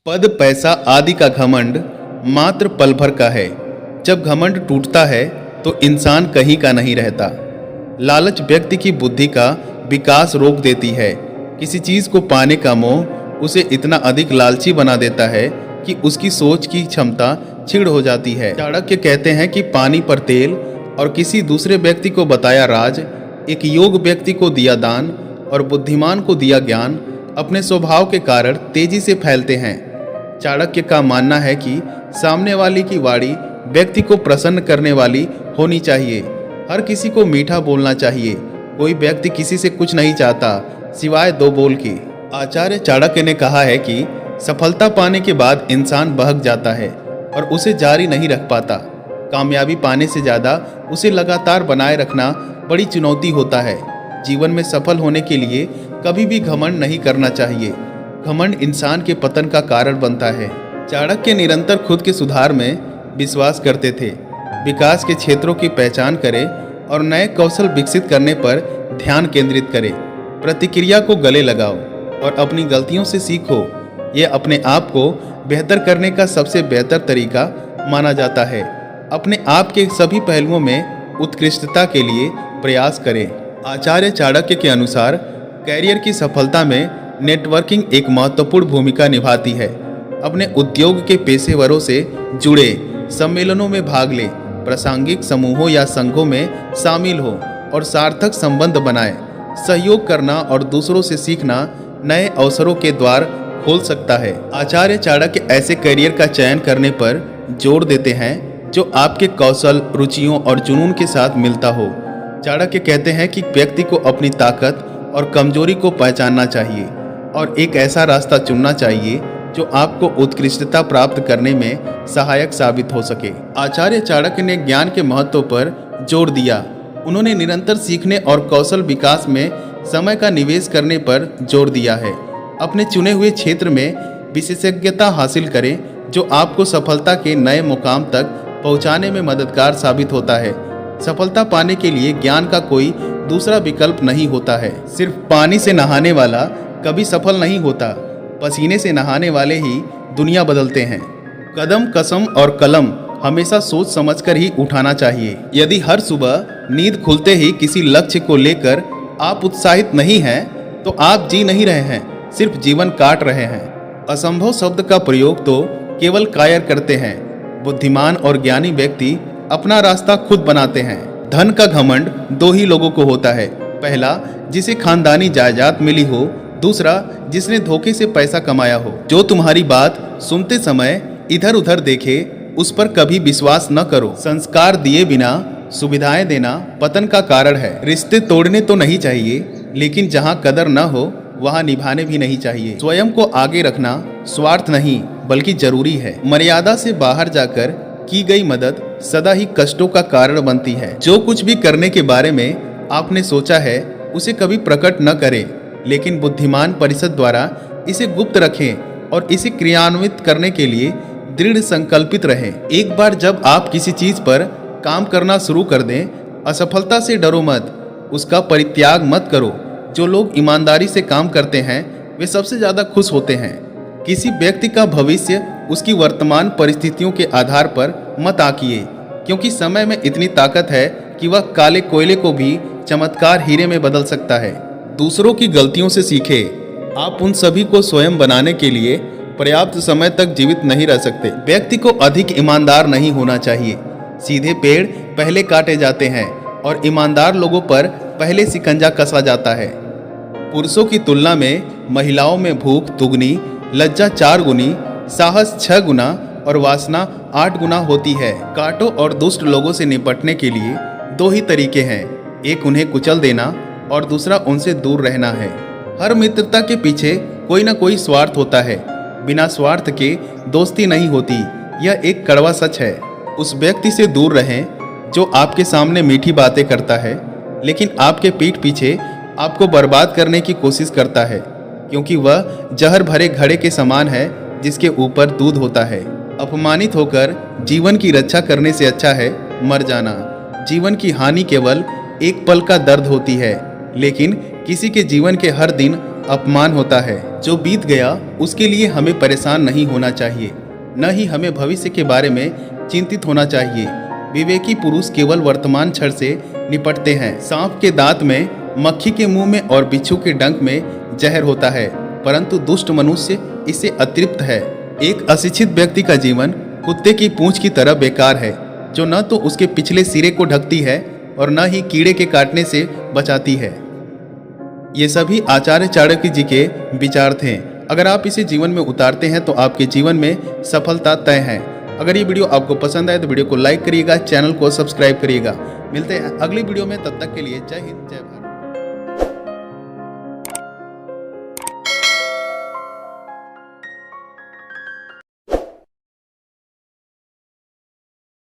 पद पैसा आदि का घमंड मात्र पल भर का है। जब घमंड टूटता है तो इंसान कहीं का नहीं रहता। लालच व्यक्ति की बुद्धि का विकास रोक देती है। किसी चीज को पाने का मोह उसे इतना अधिक लालची बना देता है कि उसकी सोच की क्षमता क्षीण हो जाती है। चाणक्य कहते हैं कि पानी पर तेल और किसी दूसरे व्यक्ति को बताया राज, एक योग व्यक्ति को दिया दान और बुद्धिमान को दिया ज्ञान अपने स्वभाव के कारण तेजी से फैलते हैं। चाणक्य का मानना है कि सामने वाले की वाणी व्यक्ति को प्रसन्न करने वाली होनी चाहिए। हर किसी को मीठा बोलना चाहिए। कोई व्यक्ति किसी से कुछ नहीं चाहता सिवाय दो बोल के। आचार्य चाणक्य ने कहा है कि सफलता पाने के बाद इंसान बहक जाता है और उसे जारी नहीं रख पाता। कामयाबी पाने से ज़्यादा उसे लगातार बनाए रखना बड़ी चुनौती होता है। जीवन में सफल होने के लिए कभी भी घमंड नहीं करना चाहिए। घमंड इंसान के पतन का कारण बनता है। चाणक्य निरंतर खुद के सुधार में विश्वास करते थे। विकास के क्षेत्रों की पहचान करें और नए कौशल विकसित करने पर ध्यान केंद्रित करें। प्रतिक्रिया को गले लगाओ और अपनी गलतियों से सीखो। यह अपने आप को बेहतर करने का सबसे बेहतर तरीका माना जाता है। अपने आप के सभी पहलुओं में उत्कृष्टता के लिए प्रयास करें। आचार्य चाणक्य के अनुसार कैरियर की सफलता में नेटवर्किंग एक महत्वपूर्ण भूमिका निभाती है। अपने उद्योग के पेशेवरों से जुड़े सम्मेलनों में भाग लें, प्रासंगिक समूहों या संघों में शामिल हो और सार्थक संबंध बनाएं। सहयोग करना और दूसरों से सीखना नए अवसरों के द्वार खोल सकता है। आचार्य चाणक्य ऐसे करियर का चयन करने पर जोर देते हैं जो आपके कौशल, रुचियों और जुनून के साथ मिलता हो। चाणक्य कहते हैं कि व्यक्ति को अपनी ताकत और कमजोरी को पहचानना चाहिए और एक ऐसा रास्ता चुनना चाहिए जो आपको उत्कृष्टता प्राप्त करने में सहायक साबित हो सके। आचार्य चाणक्य ने ज्ञान के महत्व पर जोर दिया। उन्होंने निरंतर सीखने और कौशल विकास में समय का निवेश करने पर जोर दिया है। अपने चुने हुए क्षेत्र में विशेषज्ञता हासिल करें जो आपको सफलता के नए मुकाम तक पहुंचाने में मददगार साबित होता है। सफलता पाने के लिए ज्ञान का कोई दूसरा विकल्प नहीं होता है। सिर्फ पानी से नहाने वाला कभी सफल नहीं होता। पसीने से नहाने वाले ही दुनिया बदलते हैं। कदम, कसम और कलम हमेशा सोच समझकर ही उठाना चाहिए। यदि हर सुबह नींद खुलते ही किसी लक्ष्य को लेकर आप उत्साहित नहीं हैं तो आप जी नहीं रहे हैं, सिर्फ जीवन काट रहे हैं। असंभव शब्द का प्रयोग तो केवल कायर करते हैं। बुद्धिमान और ज्ञानी व्यक्ति अपना रास्ता खुद बनाते हैं। धन का घमंड दो ही लोगों को होता है। पहला, जिसे खानदानी जायदाद मिली हो, दूसरा जिसने धोखे से पैसा कमाया हो। जो तुम्हारी बात सुनते समय इधर उधर देखे उस पर कभी विश्वास न करो। संस्कार दिए बिना सुविधाएं देना पतन का कारण है। रिश्ते तोड़ने तो नहीं चाहिए, लेकिन जहाँ कदर न हो वहाँ निभाने भी नहीं चाहिए। स्वयं को आगे रखना स्वार्थ नहीं बल्कि जरूरी है। मर्यादा से बाहर जाकर की गई मदद सदा ही कष्टों का कारण बनती है। जो कुछ भी करने के बारे में आपने सोचा है उसे कभी प्रकट न करें, लेकिन बुद्धिमान परिषद द्वारा इसे गुप्त रखें और इसे क्रियान्वित करने के लिए दृढ़ संकल्पित रहें। एक बार जब आप किसी चीज पर काम करना शुरू कर दें, असफलता से डरो मत, उसका परित्याग मत करो। जो लोग ईमानदारी से काम करते हैं वे सबसे ज्यादा खुश होते हैं। किसी व्यक्ति का भविष्य उसकी वर्तमान परिस्थितियों के आधार पर मत आंकिए, क्योंकि समय में इतनी ताकत है कि वह काले कोयले को भी चमत्कार हीरे में बदल सकता है। दूसरों की गलतियों से सीखें। आप उन सभी को स्वयं बनाने के लिए पर्याप्त समय तक जीवित नहीं रह सकते। व्यक्ति को अधिक ईमानदार नहीं होना चाहिए। सीधे पेड़ पहले काटे जाते हैं और ईमानदार लोगों पर पहले शिकंजा कसा जाता है। पुरुषों की तुलना में महिलाओं में भूख दुगनी, लज्जा 4 गुनी, साहस 6 गुना और वासना 8 गुना होती है। कांटों और दुष्ट लोगों से निपटने के लिए 2 ही तरीके हैं, एक उन्हें कुचल देना और दूसरा उनसे दूर रहना है। हर मित्रता के पीछे कोई ना कोई स्वार्थ होता है। बिना स्वार्थ के दोस्ती नहीं होती, यह एक कड़वा सच है। उस व्यक्ति से दूर रहें जो आपके सामने मीठी बातें करता है लेकिन आपके पीठ पीछे आपको बर्बाद करने की कोशिश करता है, क्योंकि वह जहर भरे घड़े के समान है जिसके ऊपर दूध होता है। अपमानित होकर जीवन की रक्षा करने से अच्छा है मर जाना। जीवन की हानि केवल एक पल का दर्द होती है, लेकिन किसी के जीवन के हर दिन अपमान होता है। जो बीत गया उसके लिए हमें परेशान नहीं होना चाहिए, न ही हमें भविष्य के बारे में चिंतित होना चाहिए। विवेकी पुरुष केवल वर्तमान क्षण से निपटते हैं। सांप के दांत में, मक्खी के मुंह में और बिच्छू के डंक में जहर होता है, परंतु दुष्ट मनुष्य इससे अतृप्त है। एक अशिक्षित व्यक्ति का जीवन कुत्ते की पूंछ की तरह बेकार है, जो न तो उसके पिछले सिरे को ढकती है और न ही कीड़े के काटने से बचाती है। ये सभी आचार्य चाणक्य जी के विचार थे। अगर आप इसे जीवन में उतारते हैं तो आपके जीवन में सफलता तय है। अगर ये वीडियो आपको पसंद आए तो वीडियो को लाइक करिएगा, चैनल को सब्सक्राइब करिएगा। मिलते हैं अगली वीडियो में, तब तक के लिए जय हिंद जय भारत।